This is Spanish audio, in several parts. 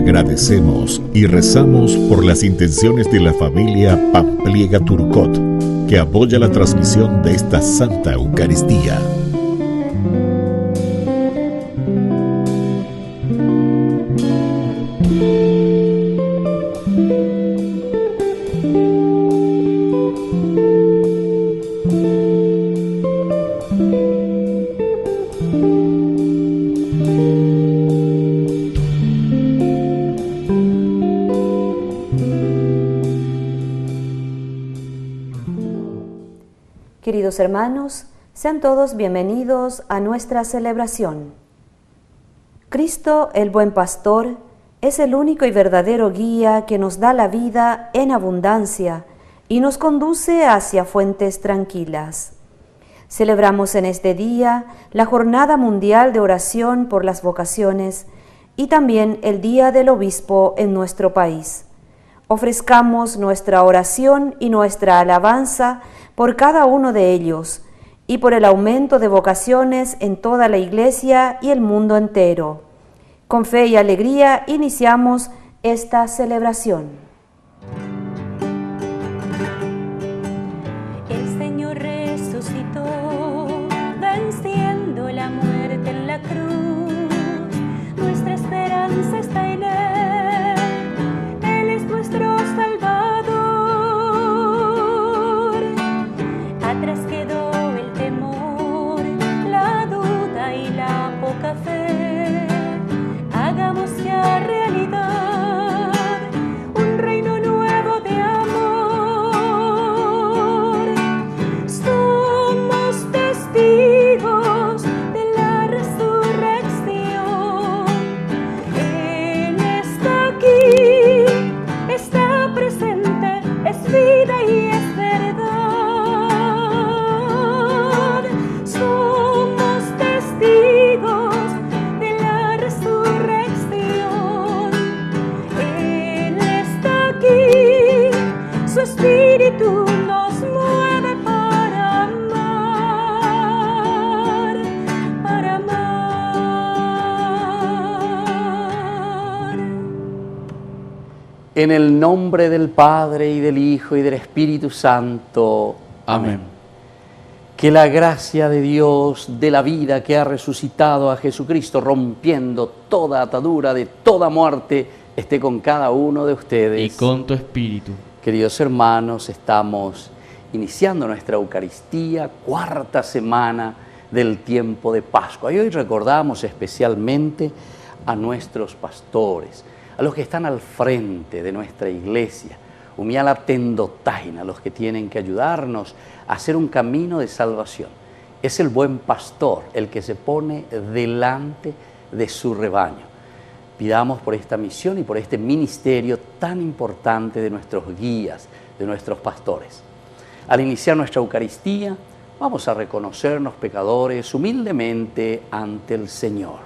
Agradecemos y rezamos por las intenciones de la familia Pampliega Turcot, que apoya la transmisión de esta Santa Eucaristía. Queridos hermanos, sean todos bienvenidos a nuestra celebración. Cristo, el buen pastor, es el único y verdadero guía que nos da la vida en abundancia y nos conduce hacia fuentes tranquilas. Celebramos en este día la Jornada Mundial de Oración por las Vocaciones y también el Día del Obispo en nuestro país. Ofrezcamos nuestra oración y nuestra alabanza por cada uno de ellos y por el aumento de vocaciones en toda la Iglesia y el mundo entero. Con fe y alegría iniciamos esta celebración. El Señor resucitó, venciendo la muerte en la cruz. Nuestra esperanza está en Él. Él es nuestro Salvador. Atrás quedó el temor, la duda y la poca fe. Hagamos ya realidad un reino nuevo de amor. Somos testigos de la resurrección. Él está aquí, está presente, es vida y es verdad. Somos testigos de la resurrección. Él está aquí, su espíritu nos mueve para amar, para amar. En el nombre del Padre, y del Hijo, y del Espíritu Santo. Amén. Que la gracia de Dios, de la vida que ha resucitado a Jesucristo, rompiendo toda atadura de toda muerte, esté con cada uno de ustedes. Y con tu espíritu. Queridos hermanos, estamos iniciando nuestra Eucaristía, cuarta semana del tiempo de Pascua. Y hoy recordamos especialmente a nuestros pastores, a los que están al frente de nuestra iglesia, Umiala Tendotaina, los que tienen que ayudarnos a hacer un camino de salvación. Es el buen pastor el que se pone delante de su rebaño. Pidamos por esta misión y por este ministerio tan importante de nuestros guías, de nuestros pastores. Al iniciar nuestra Eucaristía, vamos a reconocernos pecadores humildemente ante el Señor.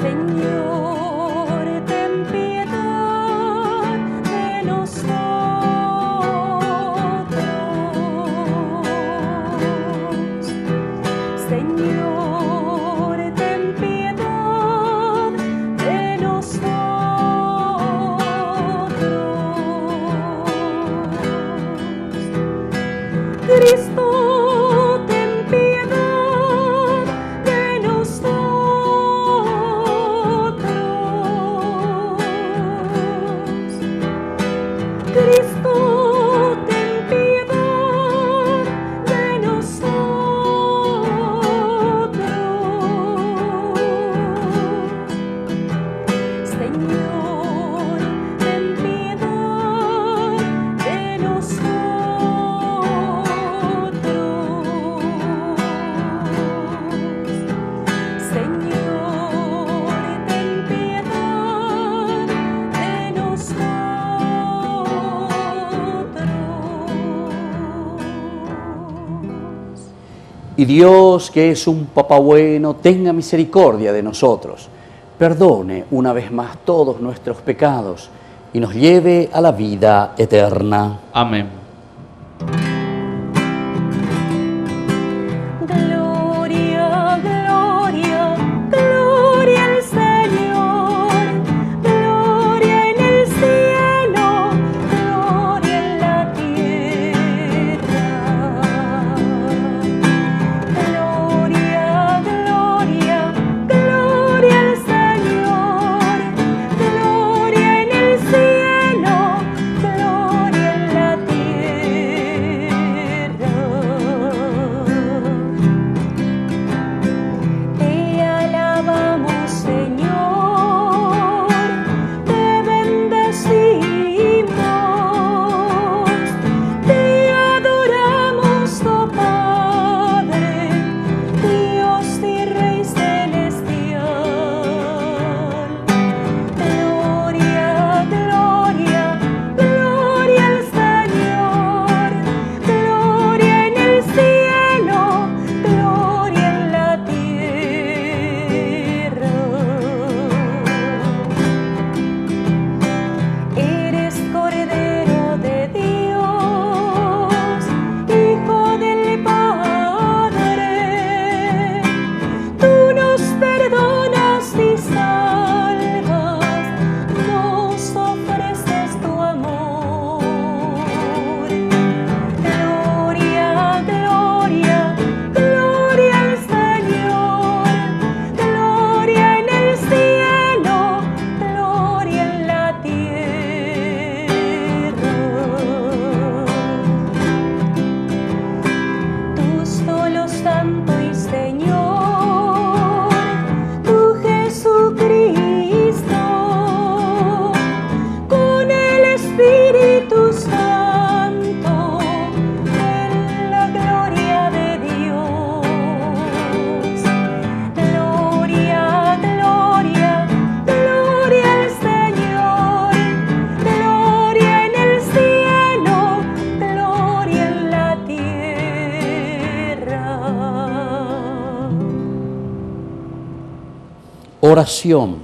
Señor, ten piedad de nosotros. Señor, ten piedad de nosotros. Cristo, ten piedad de nosotros. Cristo, ten piedad de nosotros. Señor, ten piedad de nosotros. Señor, ten piedad de nosotros. Y Dios, que es un Papá bueno, tenga misericordia de nosotros, perdone una vez más todos nuestros pecados y nos lleve a la vida eterna. Amén. Gloria Oración.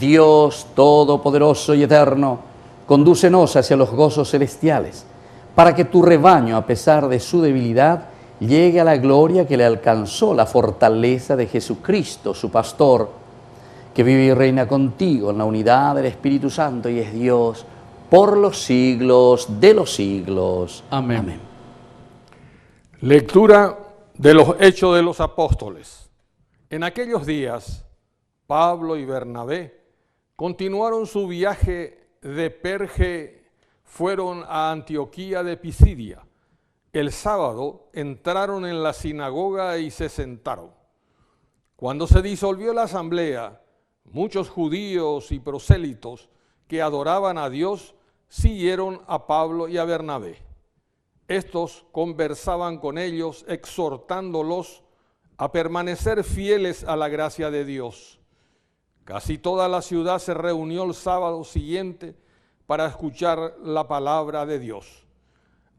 Dios Todopoderoso y Eterno, condúcenos hacia los gozos celestiales, para que tu rebaño, a pesar de su debilidad, llegue a la gloria que le alcanzó la fortaleza de Jesucristo, su pastor, que vive y reina contigo en la unidad del Espíritu Santo y es Dios por los siglos de los siglos. Amén. Amén. Lectura de los Hechos de los Apóstoles. En aquellos días, Pablo y Bernabé continuaron su viaje de Perge, fueron a Antioquía de Pisidia. El sábado entraron en la sinagoga y se sentaron. Cuando se disolvió la asamblea, muchos judíos y prosélitos que adoraban a Dios siguieron a Pablo y a Bernabé. Estos conversaban con ellos, exhortándolos a permanecer fieles a la gracia de Dios. Casi toda la ciudad se reunió el sábado siguiente para escuchar la palabra de Dios.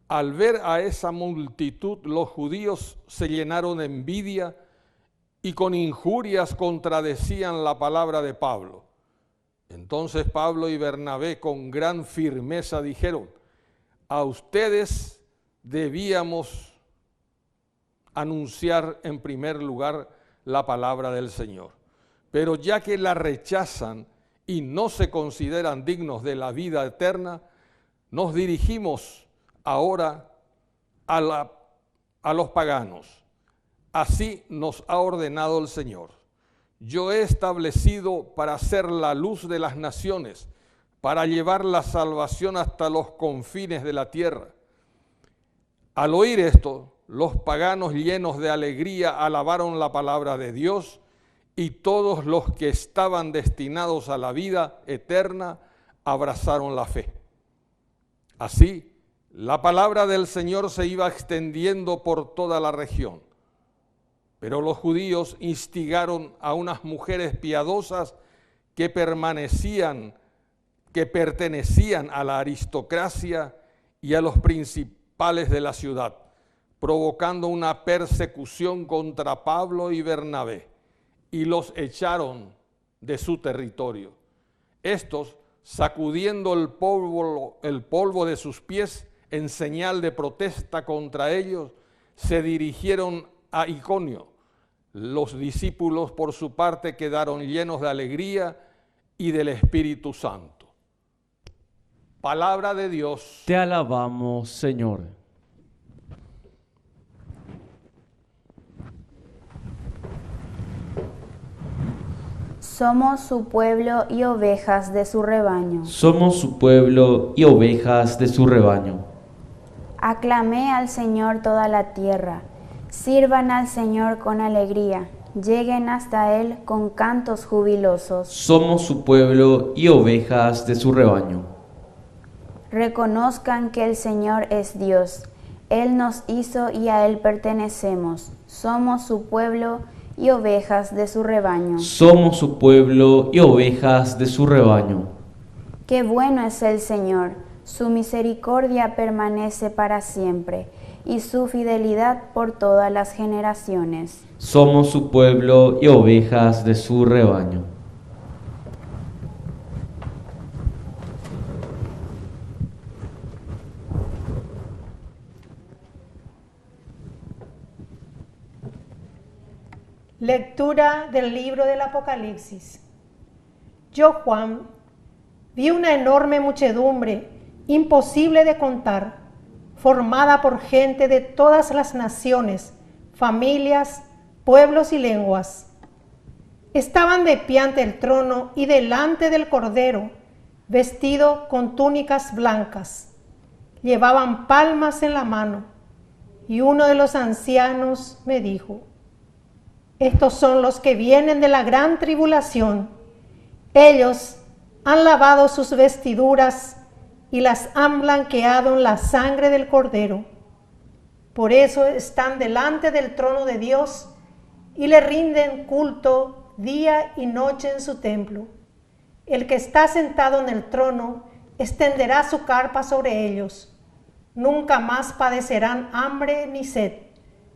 Al ver a esa multitud, los judíos se llenaron de envidia y con injurias contradecían la palabra de Pablo. Entonces Pablo y Bernabé con gran firmeza dijeron: a ustedes debíamos anunciar en primer lugar la palabra del Señor. Pero ya que la rechazan y no se consideran dignos de la vida eterna, nos dirigimos ahora a los paganos. Así nos ha ordenado el Señor. Yo he establecido para ser la luz de las naciones, para llevar la salvación hasta los confines de la tierra. Al oír esto, los paganos llenos de alegría alabaron la palabra de Dios, y todos los que estaban destinados a la vida eterna abrazaron la fe. Así, la palabra del Señor se iba extendiendo por toda la región. Pero los judíos instigaron a unas mujeres piadosas que pertenecían a la aristocracia y a los principales de la ciudad, provocando una persecución contra Pablo y Bernabé, y los echaron de su territorio. Estos, sacudiendo el polvo de sus pies en señal de protesta contra ellos, se dirigieron a Iconio. Los discípulos, por su parte, quedaron llenos de alegría y del Espíritu Santo. Palabra de Dios. Te alabamos, Señor. Somos su pueblo y ovejas de su rebaño. Somos su pueblo y ovejas de su rebaño. Aclamé al Señor toda la tierra. Sirvan al Señor con alegría. Lleguen hasta Él con cantos jubilosos. Somos su pueblo y ovejas de su rebaño. Reconozcan que el Señor es Dios. Él nos hizo y a Él pertenecemos. Somos su pueblo y ovejas de su rebaño. Somos su pueblo y ovejas de su rebaño. Qué bueno es el Señor, su misericordia permanece para siempre, y su fidelidad por todas las generaciones. Somos su pueblo y ovejas de su rebaño. Lectura del libro del Apocalipsis. Yo, Juan, vi una enorme muchedumbre, imposible de contar, formada por gente de todas las naciones, familias, pueblos y lenguas. Estaban de pie ante el trono y delante del Cordero, vestido con túnicas blancas. Llevaban palmas en la mano, y uno de los ancianos me dijo: estos son los que vienen de la gran tribulación. Ellos han lavado sus vestiduras y las han blanqueado en la sangre del Cordero. Por eso están delante del trono de Dios y le rinden culto día y noche en su templo. El que está sentado en el trono extenderá su carpa sobre ellos. Nunca más padecerán hambre ni sed,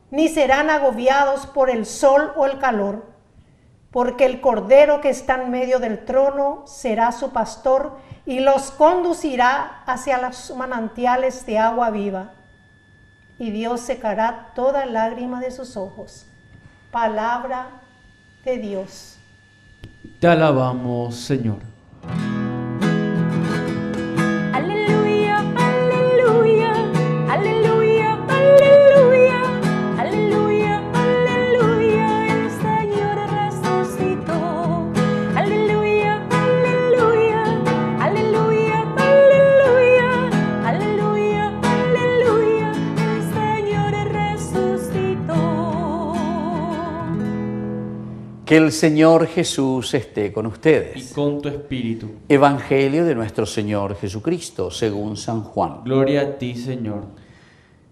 ni serán agobiados por el sol o el calor, porque el Cordero que está en medio del trono será su pastor y los conducirá hacia los manantiales de agua viva. Y Dios secará toda lágrima de sus ojos. Palabra de Dios. Te alabamos, Señor. Aleluya, aleluya, aleluya, aleluya, aleluya, aleluya, el Señor resucitó. Aleluya, aleluya, aleluya, aleluya, aleluya, aleluya, el Señor resucitó. Que el Señor Jesús esté con ustedes. Y con tu espíritu. Evangelio de nuestro Señor Jesucristo, según San Juan. Gloria a ti, Señor.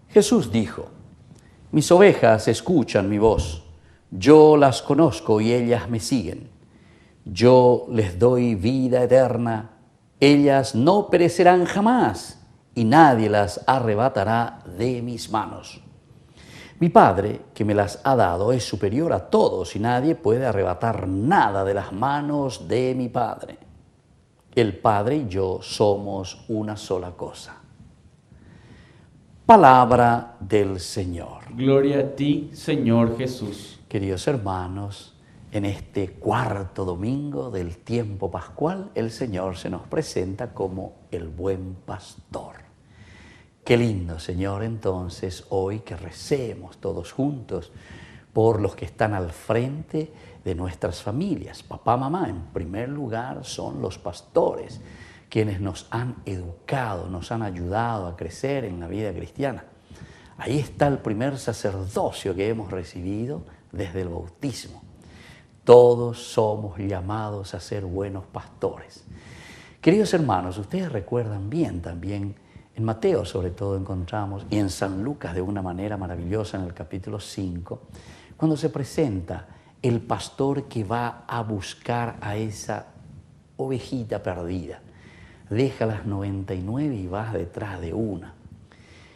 Jesús dijo: mis ovejas escuchan mi voz, yo las conozco y ellas me siguen. Yo les doy vida eterna, ellas no perecerán jamás y nadie las arrebatará de mis manos. Mi Padre, que me las ha dado, es superior a todos y nadie puede arrebatar nada de las manos de mi Padre. El Padre y yo somos una sola cosa. Palabra del Señor. Gloria a ti, Señor Jesús. Queridos hermanos, en este cuarto domingo del tiempo pascual, el Señor se nos presenta como el buen pastor. Qué lindo, Señor, entonces, hoy que recemos todos juntos por los que están al frente de nuestras familias. Papá, mamá, en primer lugar, son los pastores, quienes nos han educado, nos han ayudado a crecer en la vida cristiana. Ahí está el primer sacerdocio que hemos recibido desde el bautismo. Todos somos llamados a ser buenos pastores. Queridos hermanos, ustedes recuerdan bien también, en Mateo sobre todo encontramos, y en San Lucas de una manera maravillosa en el capítulo 5, cuando se presenta el pastor que va a buscar a esa ovejita perdida. Deja las 99 y vas detrás de una.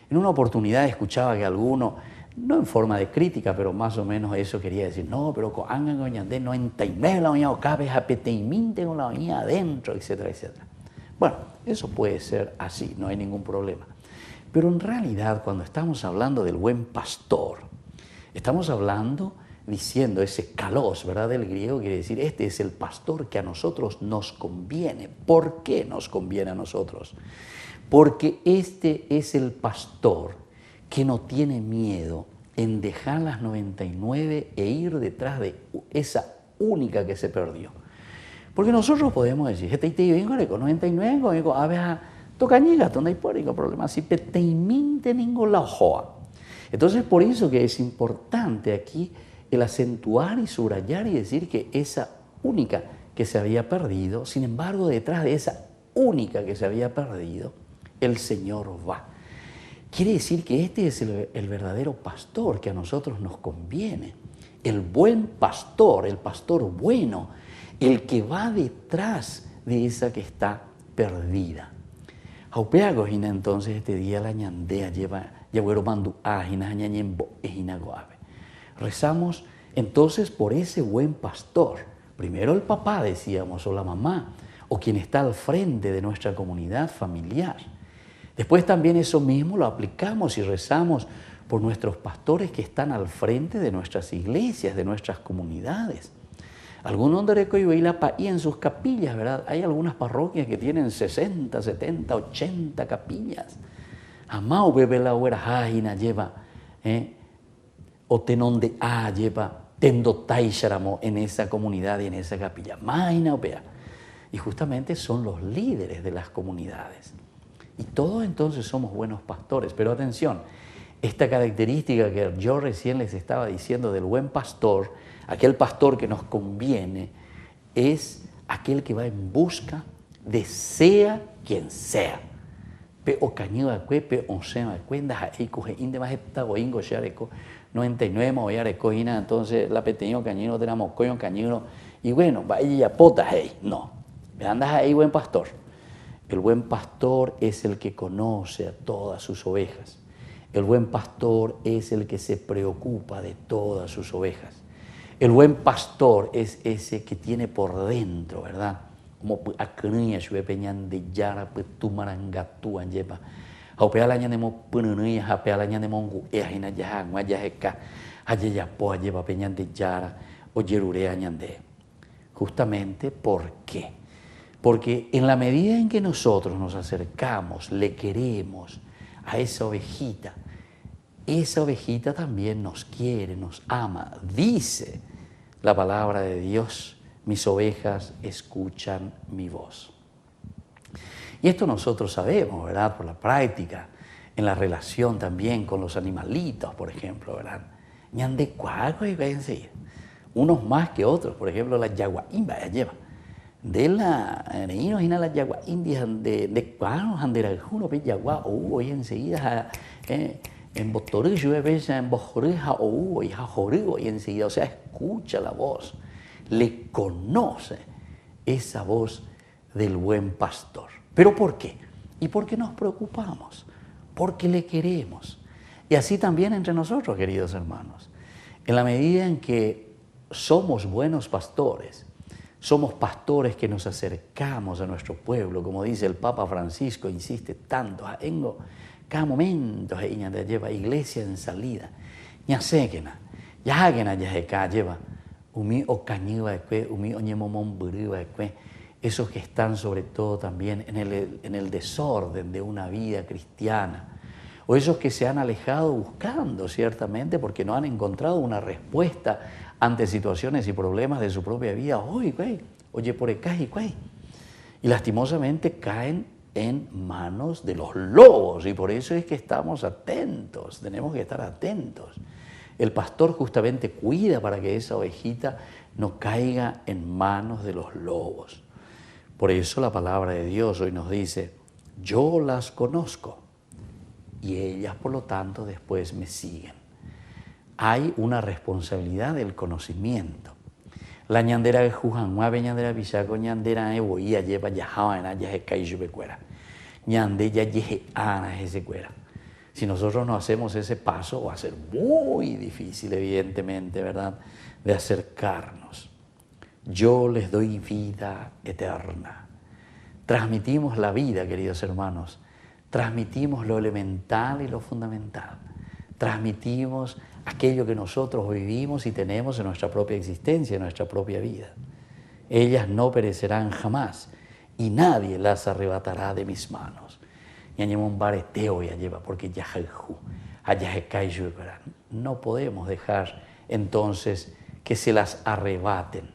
En una oportunidad escuchaba que alguno, no en forma de crítica, pero más o menos eso quería decir, no, pero angan coña de 99 la uña o cabes a peteimín tengo la uña adentro, etcétera, etcétera. Bueno, eso puede ser así, no hay ningún problema. Pero en realidad, cuando estamos hablando del buen pastor, estamos hablando, diciendo ese kalos, ¿verdad? Del griego quiere decir, este es el pastor que a nosotros nos conviene. ¿Por qué nos conviene a nosotros? Porque este es el pastor que no tiene miedo en dejar las 99 e ir detrás de esa única que se perdió. Porque nosotros podemos decir, este te vengo con 99, conmigo, a ver, tocañiga, donde hay puerco problema, si peteiminte ningo la joa. Entonces, por eso que es importante aquí el acentuar y subrayar y decir que esa única que se había perdido, sin embargo, detrás de esa única que se había perdido, el Señor va. Quiere decir que este es el verdadero pastor que a nosotros nos conviene. El buen pastor, el pastor bueno, el que va detrás de esa que está perdida. Haupeagojina entonces este día la ñandea lleva mandu ajina ñañembo ejina goave. Rezamos entonces por ese buen pastor. Primero el papá, decíamos, o la mamá, o quien está al frente de nuestra comunidad familiar. Después también eso mismo lo aplicamos y rezamos por nuestros pastores que están al frente de nuestras iglesias, de nuestras comunidades. Algunos y en sus capillas, ¿verdad? Hay algunas parroquias que tienen 60, 70, 80 capillas. Amau bebe la huera lleva, o tenón de lleva, tendo taisharamo en esa comunidad y en esa capilla. Maina opea. Y justamente son los líderes de las comunidades. Y todos entonces somos buenos pastores. Pero atención, esta característica que yo recién les estaba diciendo del buen pastor, aquel pastor que nos conviene, es aquel que va en busca de sea quien sea. Pe o cañido de cue, pe o sema de cuendas a ecoge inde más esta o ingo shareco 99 moviareco ina entonces la peteño cañino tenemos coño cañino y bueno va ella pota hey no me andas ahí buen pastor. El buen pastor es el que conoce a todas sus ovejas. El buen pastor es el que se preocupa de todas sus ovejas. El buen pastor es ese que tiene por dentro, ¿verdad? Como akenia shue peñan de yara petumarangatuan lleva. Haupea ñanemo pununuya, haupea ñanemo ngueajina yaha, guayajeka, hayayapoa lleva peñan de yara o yerurea ñande. Justamente, ¿por qué? Porque en la medida en que nosotros nos acercamos, le queremos a esa ovejita también nos quiere, nos ama. Dice la palabra de Dios, mis ovejas escuchan mi voz. Y esto nosotros sabemos, ¿verdad? Por la práctica, en la relación también con los animalitos, por ejemplo, ¿verdad? Ñande cuaco y enseguida. Unos más que otros, por ejemplo, la yaguaimba ya lleva. De la niños y la yaguaimba de cuanos andera uno pe yagua hoy enseguida en botorillo en bojorija o y jajorigo y enseguida, o sea, escucha la voz, le conoce esa voz del buen pastor. ¿Pero por qué? ¿Y por qué nos preocupamos? Porque le queremos. Y así también entre nosotros, queridos hermanos. En la medida en que somos buenos pastores, somos pastores que nos acercamos a nuestro pueblo, como dice el Papa Francisco, insiste tanto, cada momento lleva iglesia en salida, ya séquena, ya lleva umi o cañiva umi oñemomón buriva esos que están sobre todo también en el desorden de una vida cristiana, o esos que se han alejado buscando ciertamente porque no han encontrado una respuesta ante situaciones y problemas de su propia vida, oye por acá y lastimosamente caen en manos de los lobos, y por eso es que estamos atentos, tenemos que estar atentos. El pastor justamente cuida para que esa ovejita no caiga en manos de los lobos. Por eso la palabra de Dios hoy nos dice, yo las conozco y ellas por lo tanto después me siguen. Hay una responsabilidad del conocimiento. La ñandera de Juan, mueve ñandera bisaco, ñandera de boía, lleva yajawana, yaje caiyubecuera. Ñande ya yeje ana ese cuera. Si nosotros no hacemos ese paso, va a ser muy difícil, evidentemente, ¿verdad?, de acercarnos. Yo les doy vida eterna. Transmitimos la vida, queridos hermanos. Transmitimos lo elemental y lo fundamental. Transmitimos aquello que nosotros vivimos y tenemos en nuestra propia existencia, en nuestra propia vida. Ellas no perecerán jamás y nadie las arrebatará de mis manos. Porque no podemos dejar entonces que se las arrebaten.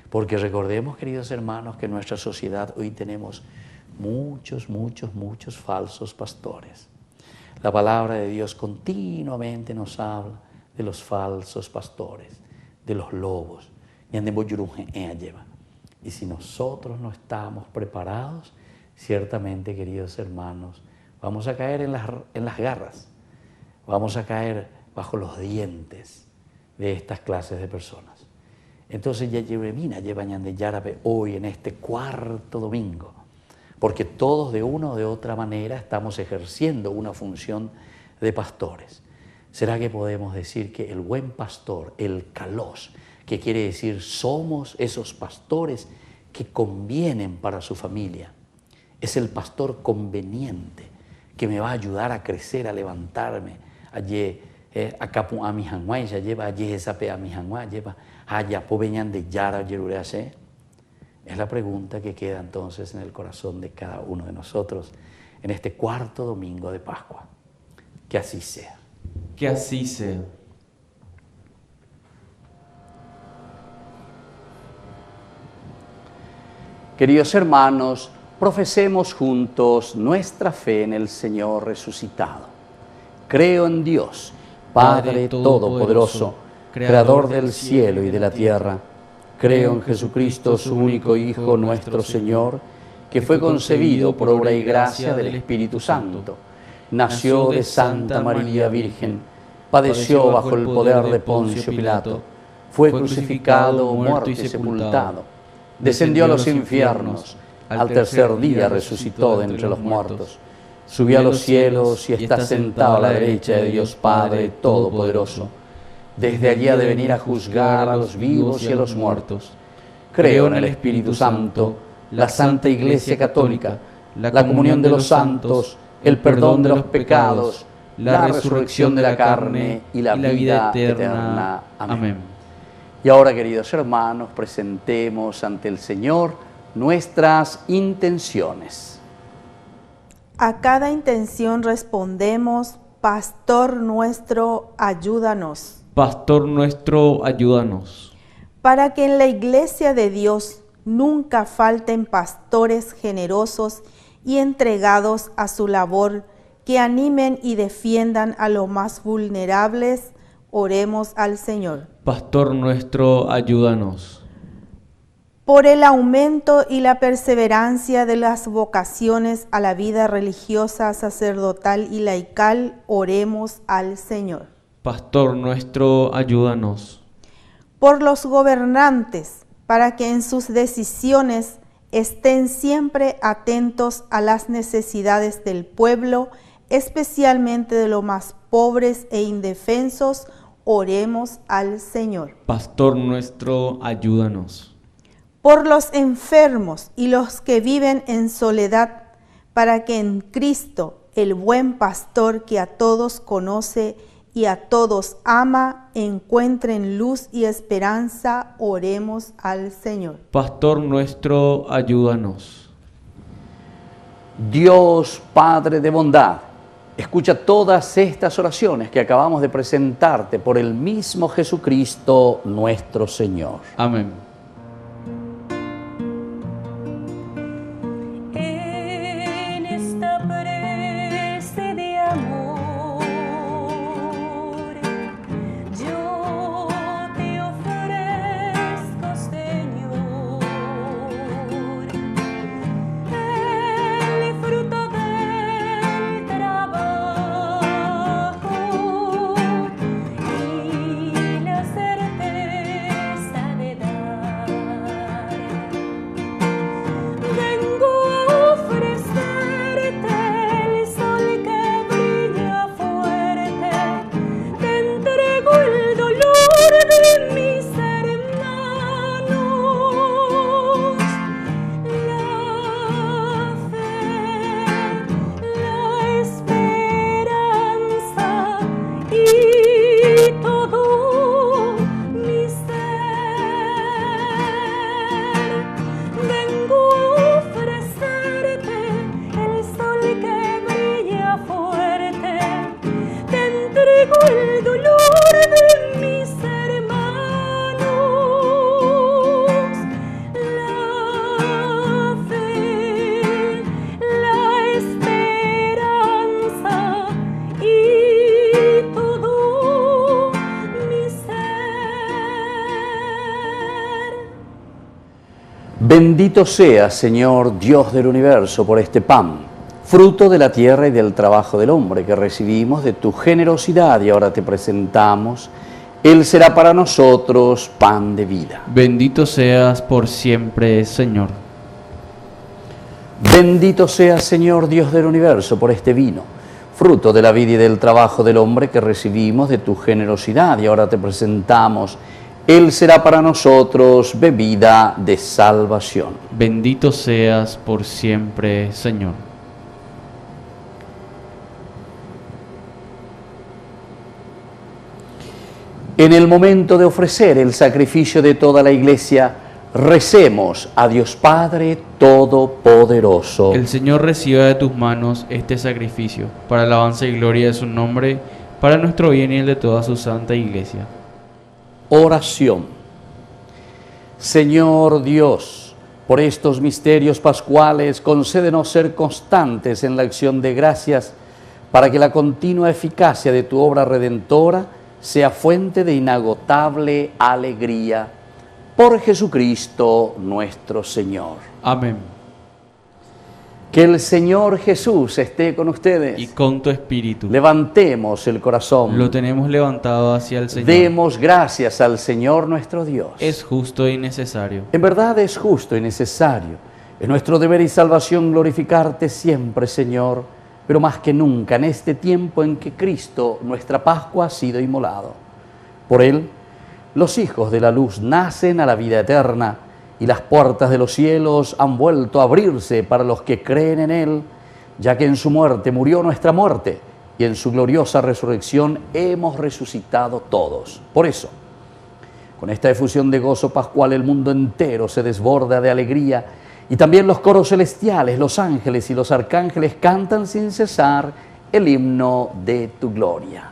Porque recordemos, queridos hermanos, que en nuestra sociedad hoy tenemos muchos falsos pastores. La palabra de Dios continuamente nos habla de los falsos pastores, de los lobos. Y si nosotros no estamos preparados, ciertamente, queridos hermanos, vamos a caer en las garras, vamos a caer bajo los dientes de estas clases de personas. Entonces ya llevan de Yarabe hoy en este cuarto domingo, porque todos de una o de otra manera estamos ejerciendo una función de pastores. ¿Será que podemos decir que el buen pastor, el kalos, que quiere decir somos esos pastores que convienen para su familia, es el pastor conveniente que me va a ayudar a crecer, a levantarme, a mi hanguay, ya lleva allí esa pe a mi hanguay, lleva allá poveñan de yara yerurease? Es la pregunta que queda entonces en el corazón de cada uno de nosotros en este cuarto domingo de Pascua. Que así sea. Que así sea. Queridos hermanos, profesemos juntos nuestra fe en el Señor resucitado. Creo en Dios, Padre Todopoderoso, Creador del cielo y de la tierra. Creo en Jesucristo, su único Hijo, nuestro Señor, que fue concebido por obra y gracia del Espíritu Santo. Nació de Santa María Virgen, padeció bajo el poder de Poncio Pilato, fue crucificado, muerto y sepultado, descendió a los infiernos, al tercer día resucitó de entre los muertos, subió a los cielos y está sentado a la derecha de Dios Padre Todopoderoso. desde allí ha de venir a juzgar a los vivos y a los muertos. Creo en el Espíritu Santo, la Santa Iglesia Católica, la comunión de los santos, el perdón de los pecados, la resurrección de la carne y la vida eterna. Amén. Y ahora, queridos hermanos, presentemos ante el Señor nuestras intenciones. A cada intención respondemos: Pastor nuestro, ayúdanos. Pastor nuestro, ayúdanos. Para que en la Iglesia de Dios nunca falten pastores generosos y entregados a su labor, que animen y defiendan a los más vulnerables, oremos al Señor. Pastor nuestro, ayúdanos. Por el aumento y la perseverancia de las vocaciones a la vida religiosa, sacerdotal y laical, oremos al Señor. Pastor nuestro, ayúdanos. Por los gobernantes, para que en sus decisiones estén siempre atentos a las necesidades del pueblo, especialmente de los más pobres e indefensos, oremos al Señor. Pastor nuestro, ayúdanos. Por los enfermos y los que viven en soledad, para que en Cristo, el buen pastor que a todos conoce y a todos ama, encuentren luz y esperanza, oremos al Señor. Pastor nuestro, ayúdanos. Dios Padre de bondad, escucha todas estas oraciones que acabamos de presentarte por el mismo Jesucristo nuestro Señor. Amén. En esta prece de amor, yo te ofrezco, Señor, el fruto del trabajo y la certeza de dar. Vengo a ofrecerte el sol que brilla fuerte, te entrego el dolor de mis hermanos, la fe, la esperanza y todo mi ser. Vengo a ofrecerte el sol que brilla fuerte, te entrego el dolor de mis hermanos, la fe, la esperanza y todo mi ser. Bendito seas, Señor, Dios del universo, por este pan, fruto de la tierra y del trabajo del hombre que recibimos de tu generosidad y ahora te presentamos. Él será para nosotros pan de vida. Bendito seas por siempre, Señor. Bendito seas, Señor, Dios del universo, por este vino, fruto de la vida y del trabajo del hombre que recibimos de tu generosidad y ahora te presentamos. Él será para nosotros bebida de salvación. Bendito seas por siempre, Señor. En el momento de ofrecer el sacrificio de toda la Iglesia, recemos a Dios Padre Todopoderoso. El Señor reciba de tus manos este sacrificio, para alabanza y gloria de su nombre, para nuestro bien y el de toda su santa Iglesia. Oración. Señor Dios, por estos misterios pascuales, concédenos ser constantes en la acción de gracias, para que la continua eficacia de tu obra redentora sea fuente de inagotable alegría. Por Jesucristo nuestro Señor. Amén. Que el Señor Jesús esté con ustedes. Y con tu espíritu. Levantemos el corazón. Lo tenemos levantado hacia el Señor. Demos gracias al Señor nuestro Dios. Es justo y necesario. En verdad es justo y necesario. Es nuestro deber y salvación glorificarte siempre, Señor, pero más que nunca en este tiempo en que Cristo, nuestra Pascua, ha sido inmolado. Por él, los hijos de la luz nacen a la vida eterna, y las puertas de los cielos han vuelto a abrirse para los que creen en él, ya que en su muerte murió nuestra muerte, y en su gloriosa resurrección hemos resucitado todos. Por eso, con esta efusión de gozo pascual, el mundo entero se desborda de alegría, y también los coros celestiales, los ángeles y los arcángeles cantan sin cesar el himno de tu gloria.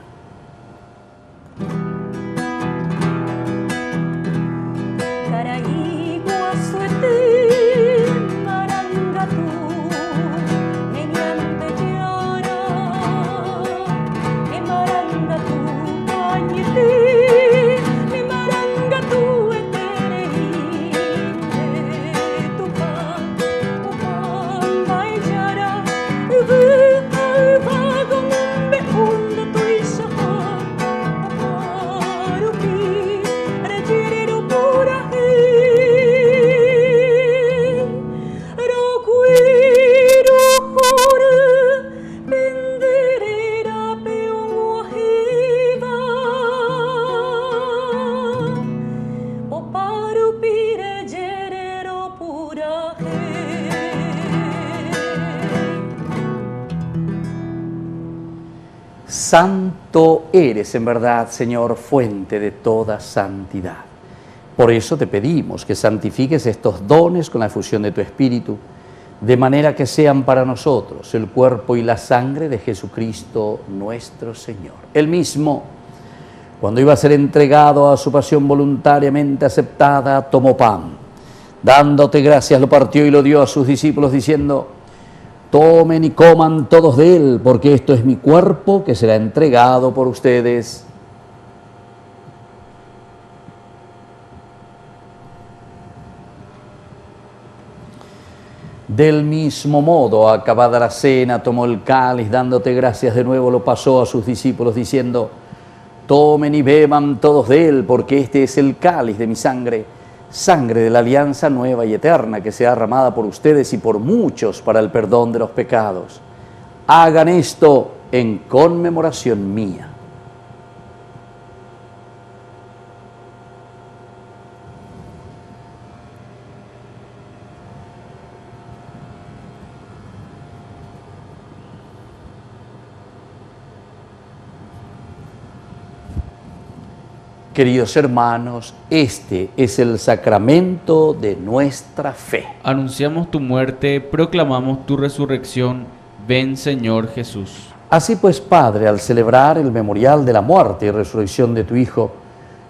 Santo eres en verdad, Señor, fuente de toda santidad. Por eso te pedimos que santifiques estos dones con la efusión de tu Espíritu, de manera que sean para nosotros el cuerpo y la sangre de Jesucristo nuestro Señor. Él mismo, cuando iba a ser entregado a su pasión voluntariamente aceptada, tomó pan. Dándote gracias, lo partió y lo dio a sus discípulos, diciendo: tomen y coman todos de él, porque esto es mi cuerpo que será entregado por ustedes. Del mismo modo, acabada la cena, tomó el cáliz, dándote gracias de nuevo, lo pasó a sus discípulos, diciendo: tomen y beban todos de él, porque este es el cáliz de mi sangre, sangre de la alianza nueva y eterna, que sea derramada por ustedes y por muchos para el perdón de los pecados. Hagan esto en conmemoración mía. Queridos hermanos, este es el sacramento de nuestra fe. Anunciamos tu muerte, proclamamos tu resurrección. Ven, Señor Jesús. Así pues, Padre, al celebrar el memorial de la muerte y resurrección de tu Hijo,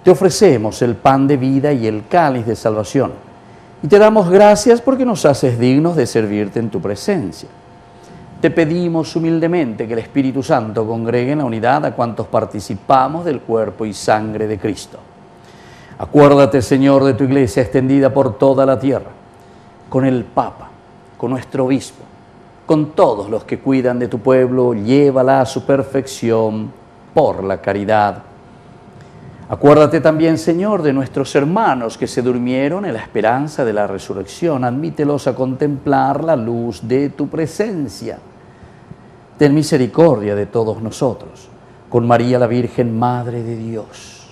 te ofrecemos el pan de vida y el cáliz de salvación. Y te damos gracias porque nos haces dignos de servirte en tu presencia. Te pedimos humildemente que el Espíritu Santo congregue en la unidad a cuantos participamos del cuerpo y sangre de Cristo. Acuérdate, Señor, de tu Iglesia extendida por toda la tierra, con el Papa, con nuestro Obispo, con todos los que cuidan de tu pueblo, llévala a su perfección por la caridad. Acuérdate también, Señor, de nuestros hermanos que se durmieron en la esperanza de la resurrección. Admítelos a contemplar la luz de tu presencia. Ten misericordia de todos nosotros, con María la Virgen, Madre de Dios,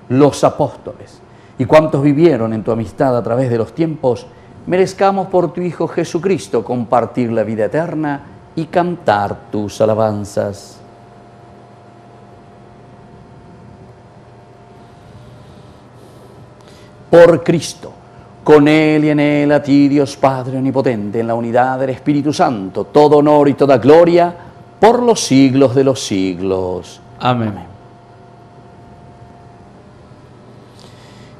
los apóstoles y cuantos vivieron en tu amistad a través de los tiempos, merezcamos por tu Hijo Jesucristo compartir la vida eterna y cantar tus alabanzas. Por Cristo, con Él y en Él, a ti, Dios Padre Omnipotente, en la unidad del Espíritu Santo, todo honor y toda gloria, por los siglos de los siglos. Amén. Amén.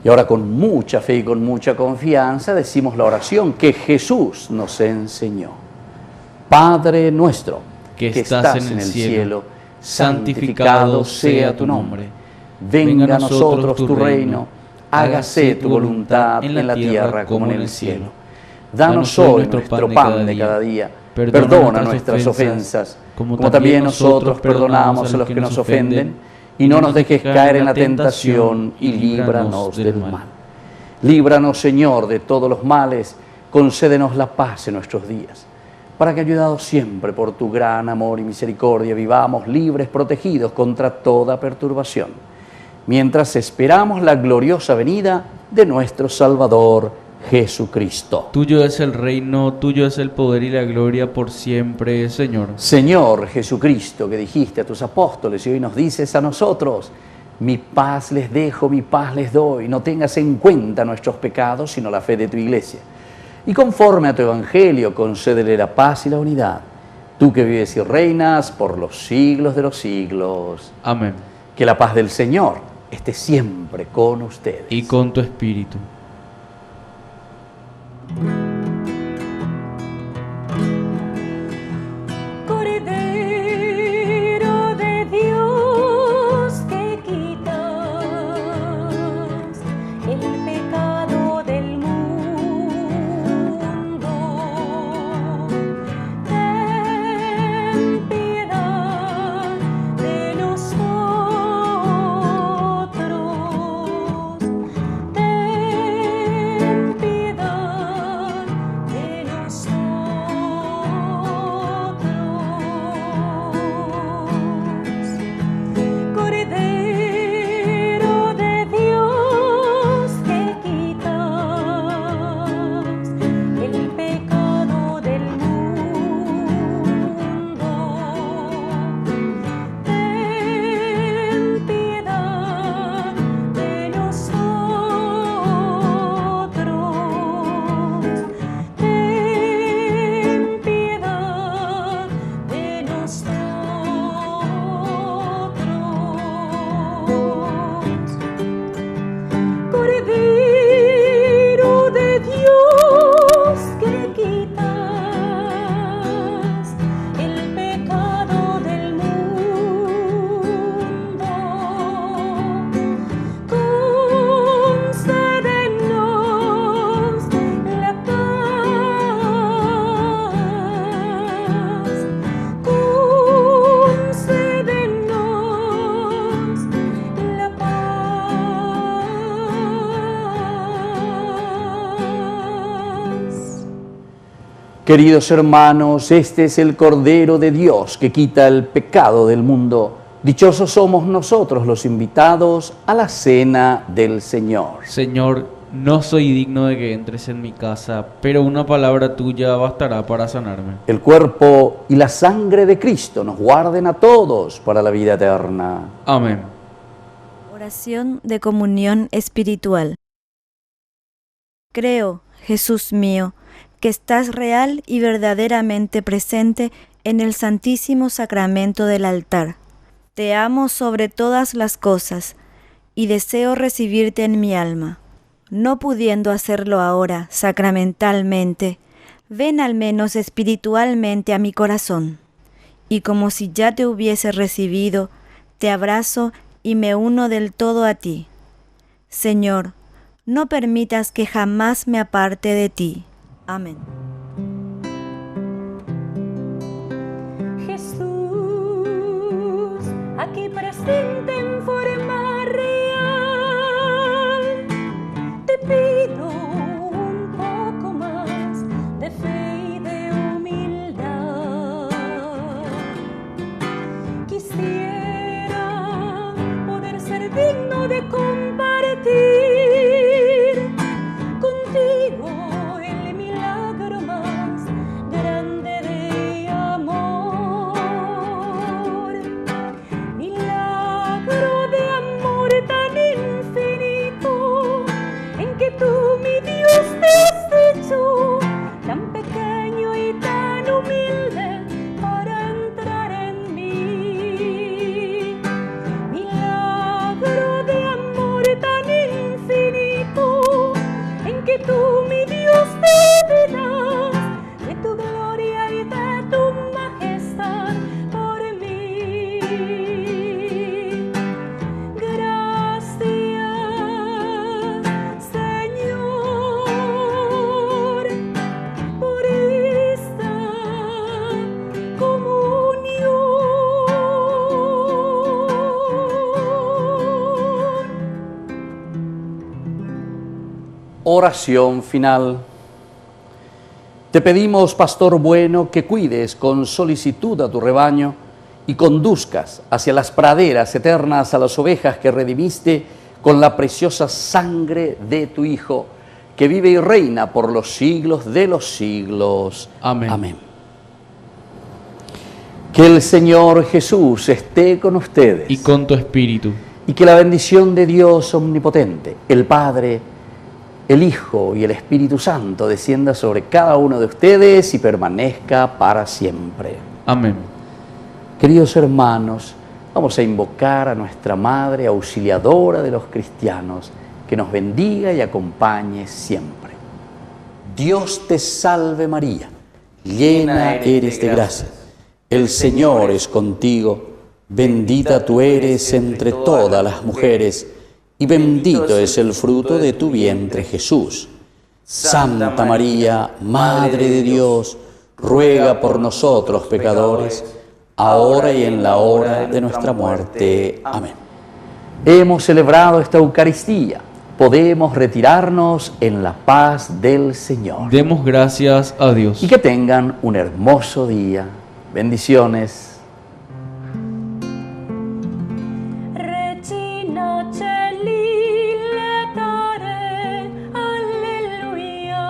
Y ahora con mucha fe y con mucha confianza decimos la oración que Jesús nos enseñó. Padre nuestro, que estás en el cielo, santificado sea tu nombre. Venga a nosotros tu reino, hágase tu voluntad en la tierra como en el cielo. Danos hoy nuestro pan de cada día. Perdona nuestras ofensas, como también nosotros perdonamos a los que nos ofenden, y no nos dejes caer en la tentación, y líbranos del mal. Líbranos, Señor, de todos los males, concédenos la paz en nuestros días, para que, ayudados siempre por tu gran amor y misericordia, vivamos libres, protegidos contra toda perturbación, mientras esperamos la gloriosa venida de nuestro Salvador Jesucristo. Tuyo es el reino, tuyo es el poder y la gloria por siempre, Señor. Señor Jesucristo, que dijiste a tus apóstoles y hoy nos dices a nosotros: mi paz les dejo, mi paz les doy. No tengas en cuenta nuestros pecados, sino la fe de tu iglesia. Y conforme a tu evangelio, concédele la paz y la unidad. Tú que vives y reinas por los siglos de los siglos. Amén. Que la paz del Señor esté siempre con ustedes. Y con tu espíritu. Cordero de Dios, que quitas el pecado del mundo, ten piedad de nosotros, ten piedad de nosotros. Cordero de Dios, que quitas el pecado del mundo, ten piedad de nosotros, ten piedad de nosotros. Cordero de Dios, que quitas el pecado del mundo, concédenos la paz, concédenos la paz. Queridos hermanos, este es el Cordero de Dios que quita el pecado del mundo. Dichosos somos nosotros los invitados a la cena del Señor. Señor, no soy digno de que entres en mi casa, pero una palabra tuya bastará para sanarme. El cuerpo y la sangre de Cristo nos guarden a todos para la vida eterna. Amén. Oración de comunión espiritual. Creo, Jesús mío, que estás real y verdaderamente presente en el Santísimo Sacramento del altar. Te amo sobre todas las cosas y deseo recibirte en mi alma. No pudiendo hacerlo ahora sacramentalmente, ven al menos espiritualmente a mi corazón. Y como si ya te hubiese recibido, te abrazo y me uno del todo a ti. Señor, no permitas que jamás me aparte de ti. Amén. Jesús, aquí presente en forma real, te pido un poco más de fe y de humildad. Quisiera poder ser digno de compartir contigo el milagro más grande de amor. Milagro de amor tan infinito, en que tú, mi Dios, te has hecho tan pequeño y tan humilde para entrar en mí. Milagro de amor tan infinito, en que tú, mi Dios, te das de tu gloria y de tu majestad por mí. Gracias, Señor, por esta comunión. Oración final. Te pedimos, Pastor bueno, que cuides con solicitud a tu rebaño y conduzcas hacia las praderas eternas a las ovejas que redimiste con la preciosa sangre de tu Hijo, que vive y reina por los siglos de los siglos. Amén. Amén. Que el Señor Jesús esté con ustedes. Y con tu espíritu. Y que la bendición de Dios omnipotente, el Padre, el Hijo y el Espíritu Santo descienda sobre cada uno de ustedes y permanezca para siempre. Amén. Queridos hermanos, vamos a invocar a nuestra Madre auxiliadora de los cristianos, que nos bendiga y acompañe siempre. Dios te salve María, llena eres de gracia. El Señor es contigo, bendita tú eres entre todas las mujeres, y bendito es el fruto de tu vientre Jesús. Santa María, Madre de Dios, ruega por nosotros pecadores, ahora y en la hora de nuestra muerte. Amén. Hemos celebrado esta Eucaristía. Podemos retirarnos en la paz del Señor. Demos gracias a Dios. Y que tengan un hermoso día. Bendiciones. Regina Celi letare, alleluia.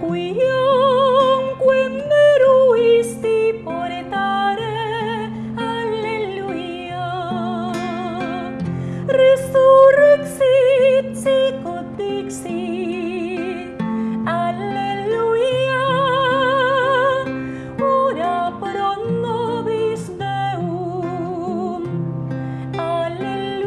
Quionque meruisti portare, alleluia. Resurrexit sicut dixit, alleluia. Ora pro nobis Deum, alleluia.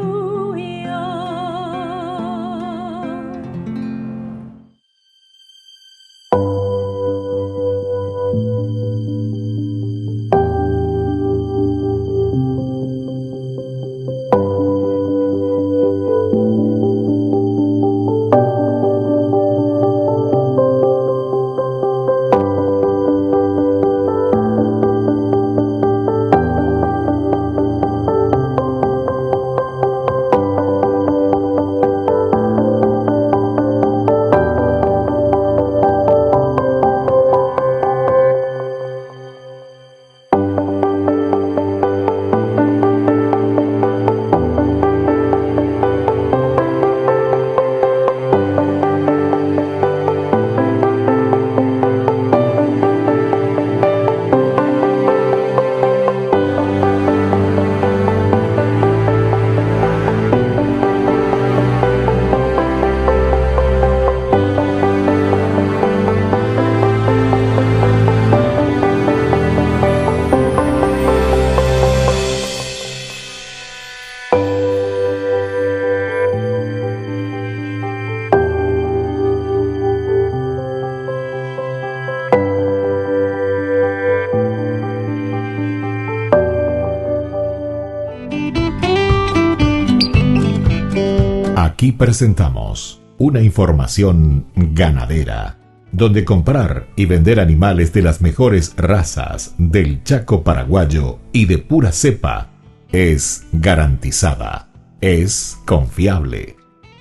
Aquí presentamos una información ganadera, donde comprar y vender animales de las mejores razas del Chaco paraguayo y de pura cepa es garantizada, es confiable.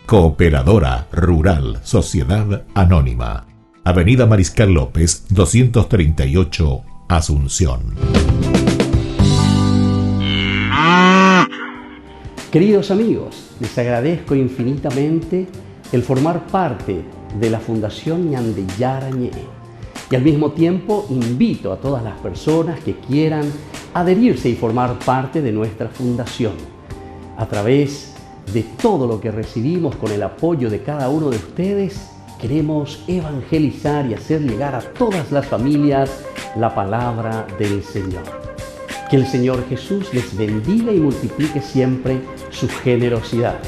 Cooperadora Rural Sociedad Anónima, Avenida Mariscal López 238, Asunción. Queridos amigos, les agradezco infinitamente el formar parte de la Fundación Ñandeyarañe, y al mismo tiempo invito a todas las personas que quieran adherirse y formar parte de nuestra fundación. A través de todo lo que recibimos con el apoyo de cada uno de ustedes, queremos evangelizar y hacer llegar a todas las familias la palabra del Señor. Que el Señor Jesús les bendiga y multiplique siempre su generosidad.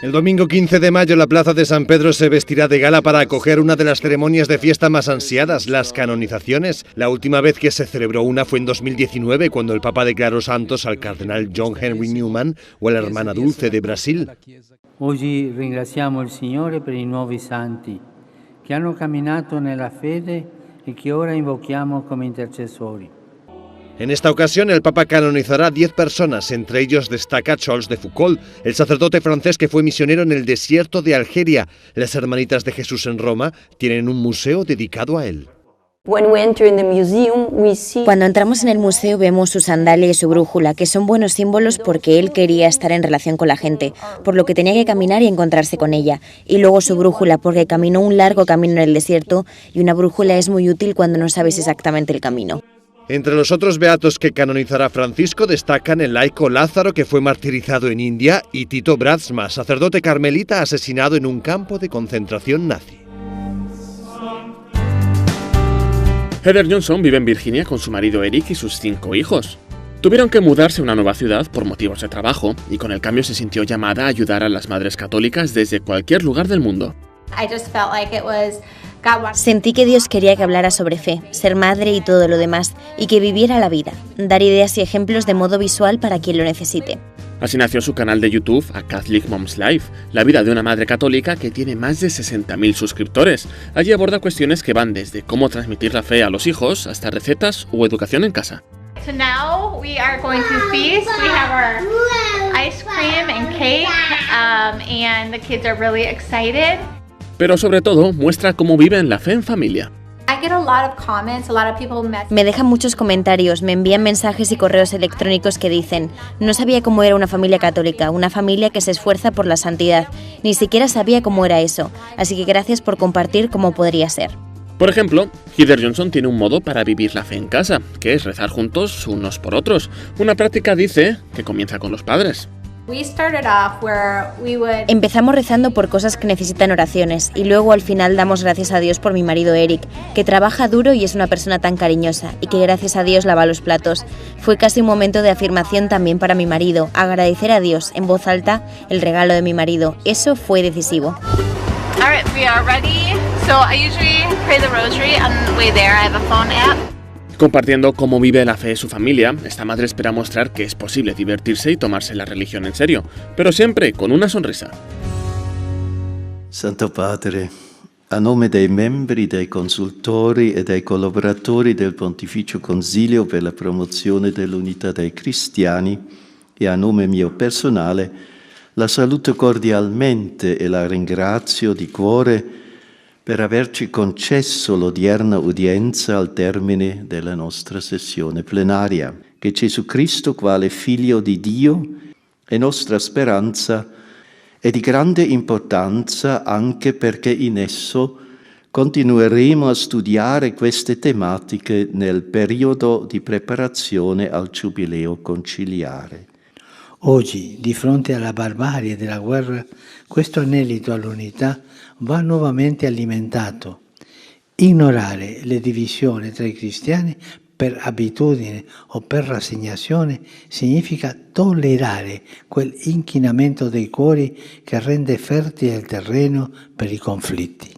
El domingo 15 de mayo la Plaza de San Pedro se vestirá de gala para acoger una de las ceremonias de fiesta más ansiadas, las canonizaciones. La última vez que se celebró una fue en 2019, cuando el Papa declaró santos al cardenal John Henry Newman o a la Hermana Dulce de Brasil. Oggi ringraziamo il Signore per i nuovi santi che hanno camminato nella fede e che ora invochiamo come intercessori. En esta ocasión el Papa canonizará 10 personas, entre ellos destaca Charles de Foucauld, el sacerdote francés que fue misionero en el desierto de Algeria. Las Hermanitas de Jesús en Roma tienen un museo dedicado a él. Cuando entramos en el museo vemos su sandalia y su brújula, que son buenos símbolos porque él quería estar en relación con la gente, por lo que tenía que caminar y encontrarse con ella. Y luego su brújula, porque caminó un largo camino en el desierto y una brújula es muy útil cuando no sabes exactamente el camino. Entre los otros beatos que canonizará Francisco destacan el laico Lázaro, que fue martirizado en India, y Tito Bradsma, sacerdote carmelita asesinado en un campo de concentración nazi. Heather Johnson vive en Virginia con su marido Eric y sus 5 hijos. Tuvieron que mudarse a una nueva ciudad por motivos de trabajo y con el cambio se sintió llamada a ayudar a las madres católicas desde cualquier lugar del mundo. Sentí que Dios quería que hablara sobre fe, ser madre y todo lo demás, y que viviera la vida, dar ideas y ejemplos de modo visual para quien lo necesite. Así nació su canal de YouTube, A Catholic Mom's Life, la vida de una madre católica que tiene más de 60.000 suscriptores. Allí aborda cuestiones que van desde cómo transmitir la fe a los hijos hasta recetas o educación en casa. So now we are going to feast. We have our ice cream and cake, and the kids are really excited. Pero sobre todo muestra cómo viven la fe en familia. Me dejan muchos comentarios, me envían mensajes y correos electrónicos que dicen: no sabía cómo era una familia católica, una familia que se esfuerza por la santidad, ni siquiera sabía cómo era eso, así que gracias por compartir cómo podría ser. Por ejemplo, Heather Johnson tiene un modo para vivir la fe en casa, que es rezar juntos unos por otros. Una práctica, dice, que comienza con los padres. Empezamos rezando por cosas que necesitan oraciones y luego al final damos gracias a Dios por mi marido Eric, que trabaja duro y es una persona tan cariñosa y que gracias a Dios lava los platos. Fue casi un momento de afirmación también para mi marido, agradecer a Dios en voz alta el regalo de mi marido. Eso fue decisivo. All right, we are ready. So I usually pray the rosary on the way there. I have a phone app. Compartiendo cómo vive la fe de su familia, esta madre espera mostrar que es posible divertirse y tomarse la religión en serio, pero siempre con una sonrisa. Santo Padre, a nome dei membri, dei consultori e dei collaboratori del Pontificio Consiglio per la promozione dell'unità dei cristiani e a nome mio personale, la saluto cordialmente e la ringrazio di cuore per averci concesso l'odierna udienza al termine della nostra sessione plenaria. Che Gesù Cristo, quale Figlio di Dio e nostra speranza, è di grande importanza anche perché in esso continueremo a studiare queste tematiche nel periodo di preparazione al Giubileo conciliare. Oggi, di fronte alla barbarie della guerra, questo anelito all'unità va nuovamente alimentato. Ignorare le divisioni tra i cristiani per abitudine o per rassegnazione significa tollerare quell'inchinamento dei cuori che rende fertile il terreno per i conflitti.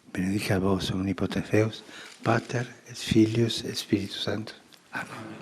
Benedica vos omnipotens Deus, Pater et Filius et Spiritus Sanctus. Amen.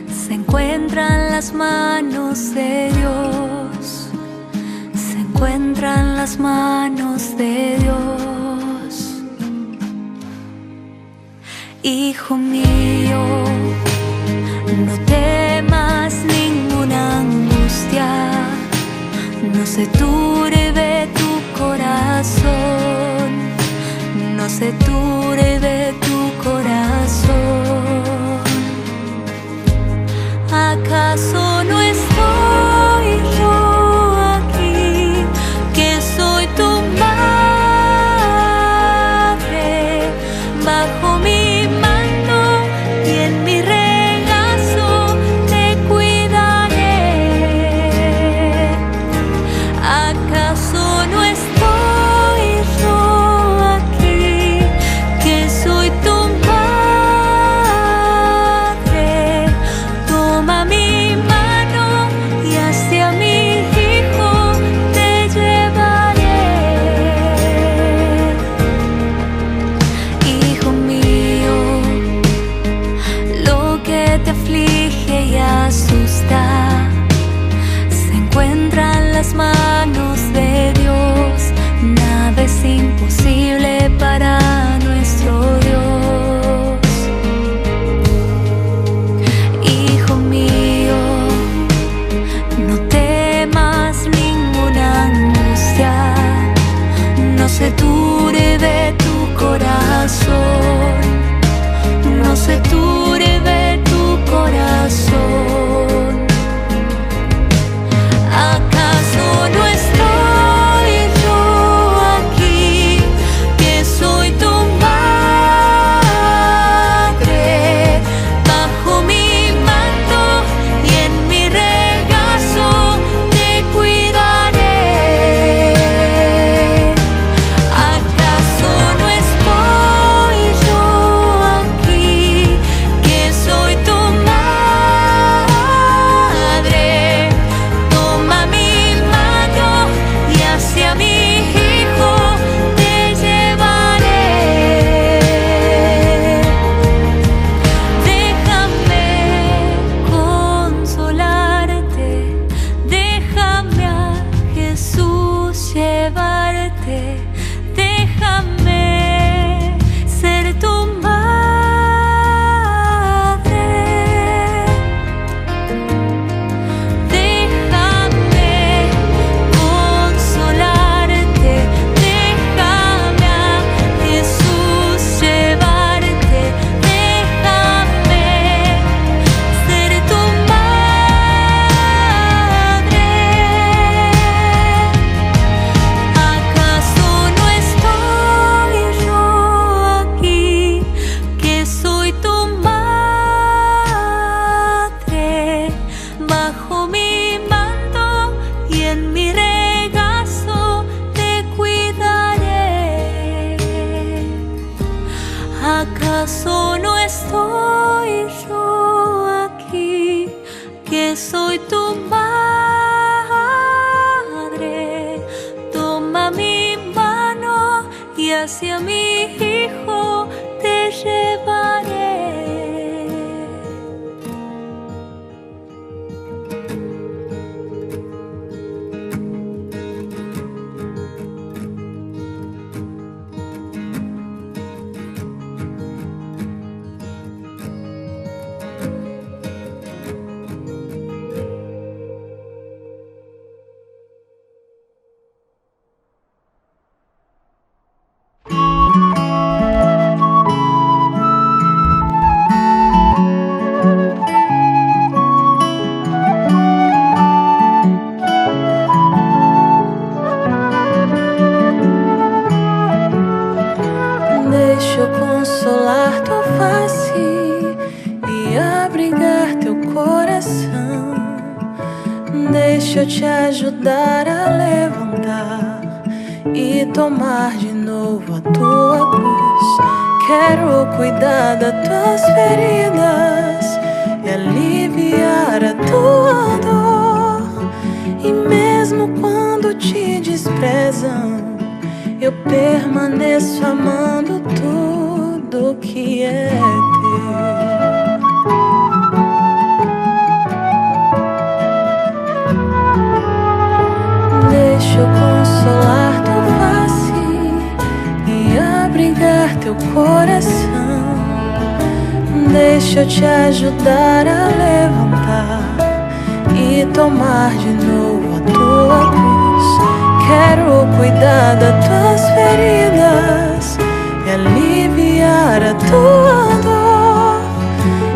Se encuentra en las manos de Dios, se encuentra en las manos de Dios. Hijo mío, no temas ninguna angustia, no se turbe tu corazón, no se turbe tu corazón. ¿Acaso no es solo estoy yo aquí, que soy tu madre. Toma mi mano y hacia mi hijo te llevaré. Deixa eu consolar tua face e abrigar teu coração. Deixa eu te ajudar a levantar e tomar de novo a tua cruz. Quero cuidar das tuas feridas e aliviar a tua dor. E mesmo quando te desprezam, eu permaneço amando tudo que é teu. Deixa eu consolar tua face e abrigar teu coração. Deixa eu te ajudar a levantar e tomar de novo a tua cruz. Quero cuidar das tuas feridas e aliviar a tua dor.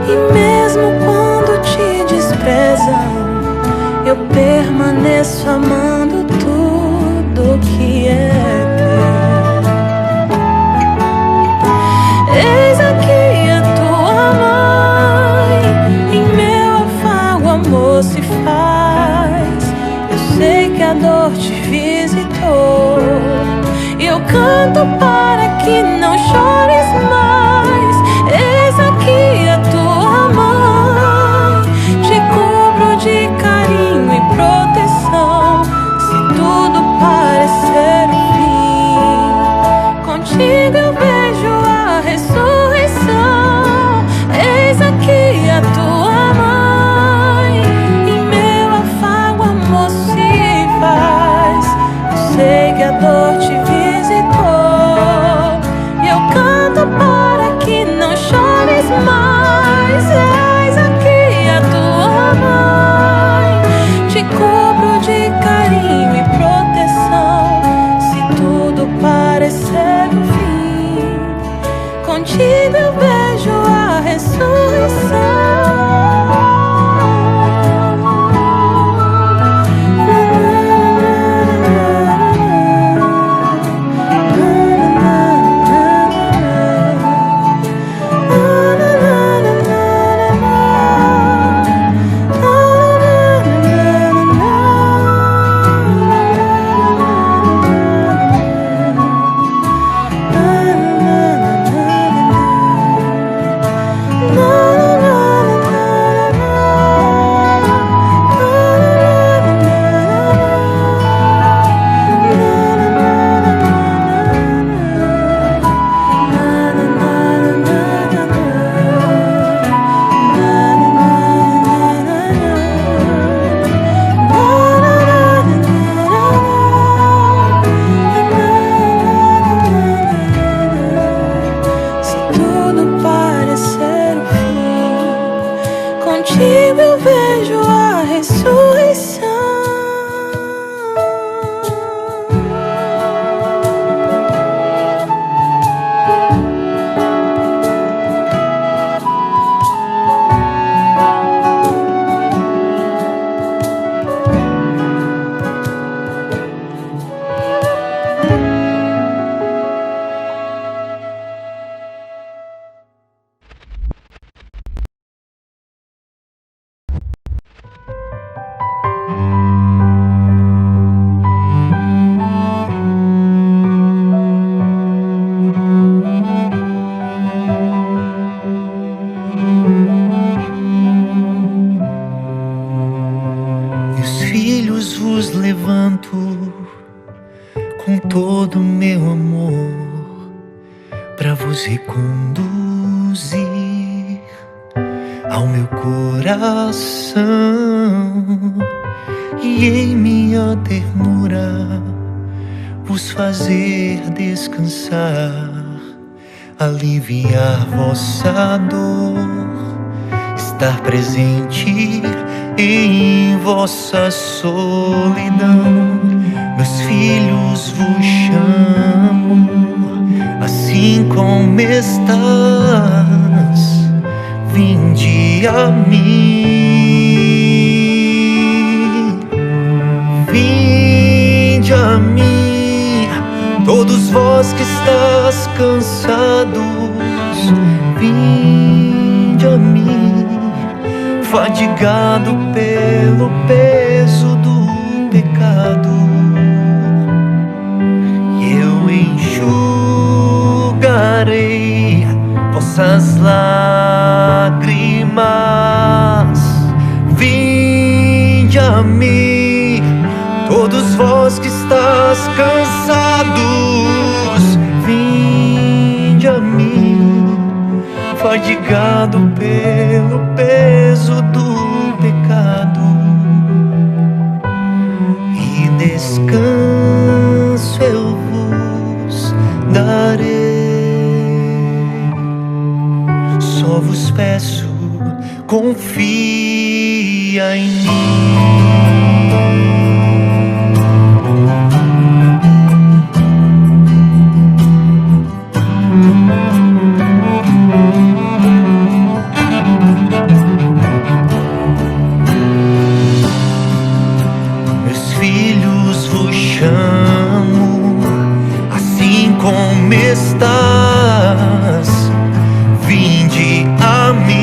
E mesmo quando te desprezam, eu permaneço amando tudo que é teu. Eis aqui a tua mãe, em meu afago amor se faz. Eu sei que a dor te visitou, eu canto para que não chores mais. Eis aqui a tua mãe, te cubro de carinho e proteção. ao meu coração, e em minha ternura vos fazer descansar, aliviar vossa dor, estar presente em vossa solidão. Meus filhos vos chamo, assim como estás, vinde a mim, vinde a mim, todos vós que estáis cansados, vinde a mim, fadigado pelo peso do pecado, e eu enxugarei vossas lágrimas. Vinde a mim, todos vós que estáis cansados, vinde a mim, fadigado pelo peso do pecado, e descanso eu vos darei. Só vos peço, confia em mim. Meus filhos vos chamo, assim como estás, vinde a mim,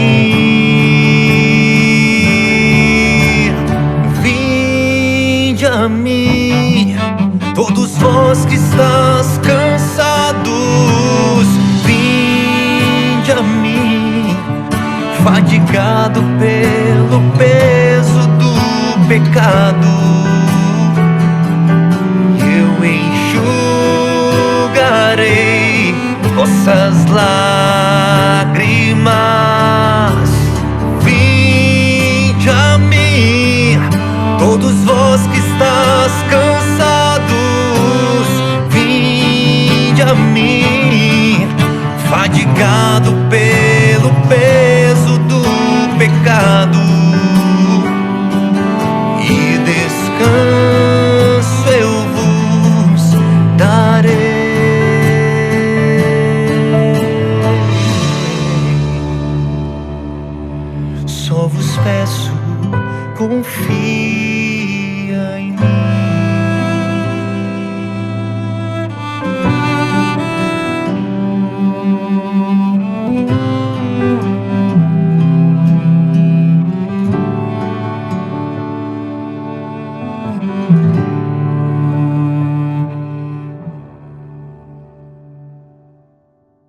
vinde a mim, todos vós que estáis cansados, vinde a mim, fadigado pelo peso do pecado, eu enxugarei vossas lágrimas. Vinde a mim, todos vós que estáis cansados, vinde a mim, fadigado pelo peso do pecado, e descanso eu vos darei. Só vos peço,